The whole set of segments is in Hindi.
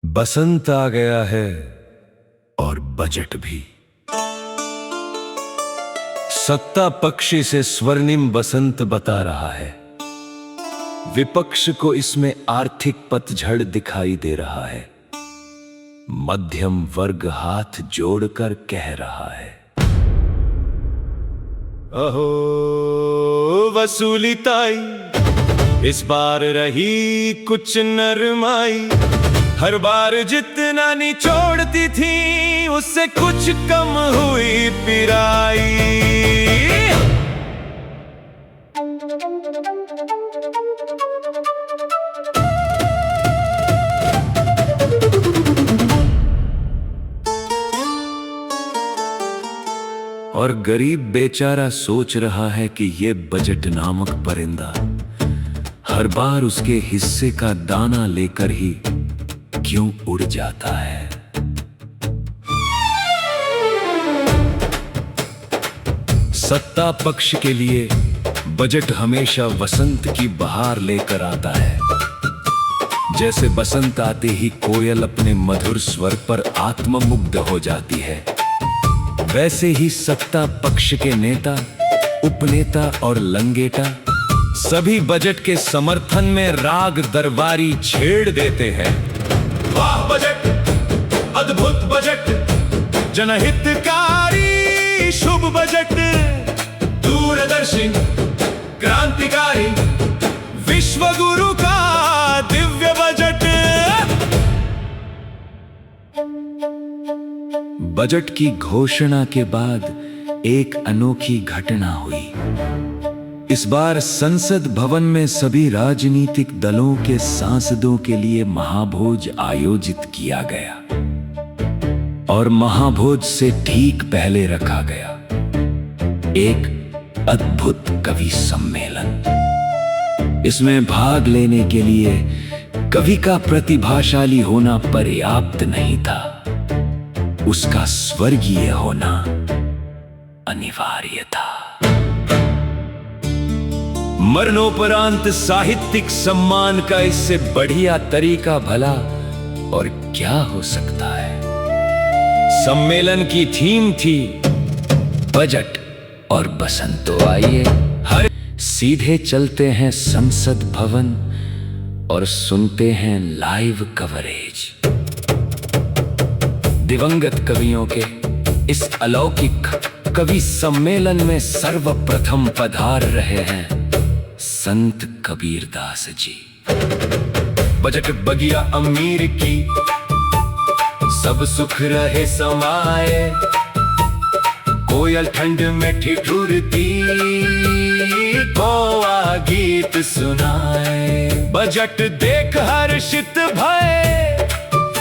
बसंत आ गया है और बजट भी। सत्ता पक्ष इसे स्वर्णिम बसंत बता रहा है। विपक्ष को इसमें आर्थिक पतझड़ दिखाई दे रहा है। मध्यम वर्ग हाथ जोड़कर कह रहा है, अहो वसूली ताई, इस बार रही कुछ नरमाई। हर बार जितना निचोड़ती थी उससे कुछ कम हुई पिराई। और गरीब बेचारा सोच रहा है कि ये बजट नामक परिंदा हर बार उसके हिस्से का दाना लेकर ही क्यों उड़ जाता है। सत्ता पक्ष के लिए बजट हमेशा वसंत की बहार लेकर आता है। जैसे बसंत आते ही कोयल अपने मधुर स्वर पर आत्ममुग्ध हो जाती है, वैसे ही सत्ता पक्ष के नेता, उपनेता और लंगेटा सभी बजट के समर्थन में राग दरबारी छेड़ देते हैं। वाह बजट, अद्भुत बजट, जनहितकारी शुभ बजट, दूरदर्शी क्रांतिकारी विश्व गुरु का दिव्य बजट। बजट की घोषणा के बाद एक अनोखी घटना हुई। इस बार संसद भवन में सभी राजनीतिक दलों के सांसदों के लिए महाभोज आयोजित किया गया और महाभोज से ठीक पहले रखा गया एक अद्भुत कवि सम्मेलन। इसमें भाग लेने के लिए कवि का प्रतिभाशाली होना पर्याप्त नहीं था, उसका स्वर्गीय होना अनिवार्य था। मरणोपरांत साहित्यिक सम्मान का इससे बढ़िया तरीका भला और क्या हो सकता है। सम्मेलन की थीम थी बजट और बसंत। तो आइए हर सीधे चलते हैं संसद भवन और सुनते हैं लाइव कवरेज। दिवंगत कवियों के इस अलौकिक कवि सम्मेलन में सर्वप्रथम पधार रहे हैं संत कबीरदास जी। बजट बगिया अमीर की सब सुख रहे समाये, कोयल ठंड में ठिठुरती गोवा गीत सुनाए। बजट देख हर्षित भय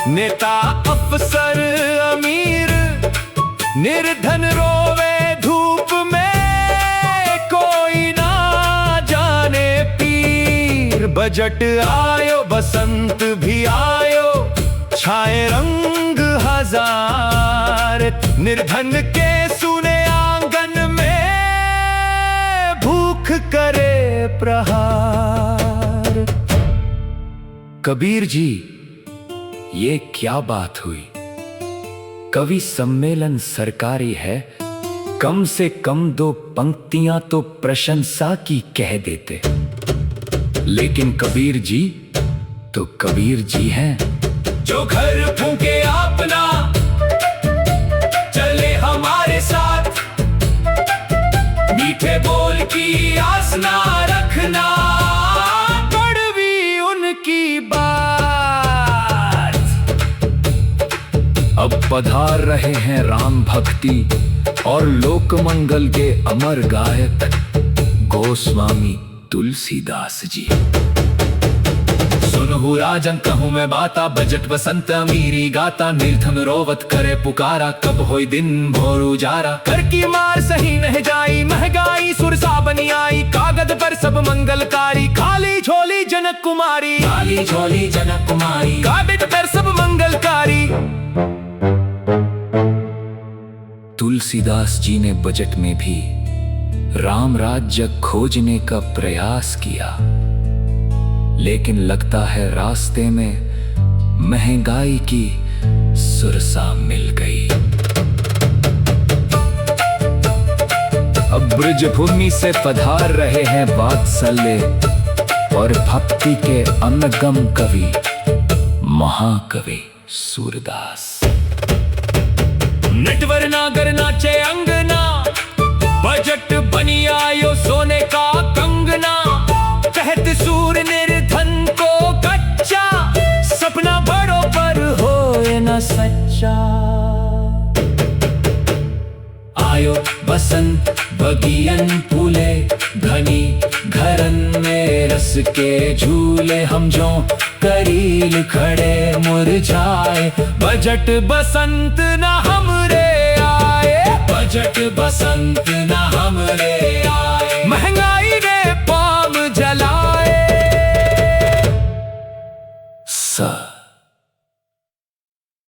नेता अफसर अमीर, निर्धन रोवे धूप में कोई ना जाने पीर। बजट आयो बसंत भी आयो, छाए रंग हजार, निर्धन के सुने आंगन में भूख करे प्रहार। कबीर जी, ये क्या बात हुई? कवि सम्मेलन सरकारी है, कम से कम दो पंक्तियां तो प्रशंसा की कह देते। लेकिन कबीर जी तो कबीर जी हैं, जो घर फूके अपना चले हमारे साथ, मीठे बोल की आस ना रखना, कड़वी उनकी बात। अब पधार रहे हैं राम भक्ति और लोक मंगल के अमर गायक गोस्वामी तुलसीदास जी। सुनहु राजन कहूँ मैं बाता, बजट बसंत अमीरी गाता, निर्धन रोवत करे पुकारा, कब होई दिन भोर उजारा। कर की मार सही नहीं जाई, महंगाई सुरसा बनी आई, कागज पर सब मंगलकारी, खाली झोली जनक कुमारी, खाली झोली जनक कुमारी, कागज पर सब मंगलकारी। तुलसीदास जी ने बजट में भी राम राज्य खोजने का प्रयास किया, लेकिन लगता है रास्ते में महंगाई की सुरसा मिल गई। अब ब्रज भूमि से पधार रहे हैं वात्सल्य और भक्ति के अनगम कवि महाकवि सूरदास। नटवर नागर नाचे अंगना, बजट बनी आयो सोने का कंगना। कहत सूर निर्धन को कच्चा, सपना बड़ों पर होए न सच्चा। आयो बसंत बगियन फूले, घनी घरन में रस के झूले। हम जो करील खड़े मुरझाए, बजट बसंत ना हमरे आए, बजट बसंत ना हमरे आए। महंगा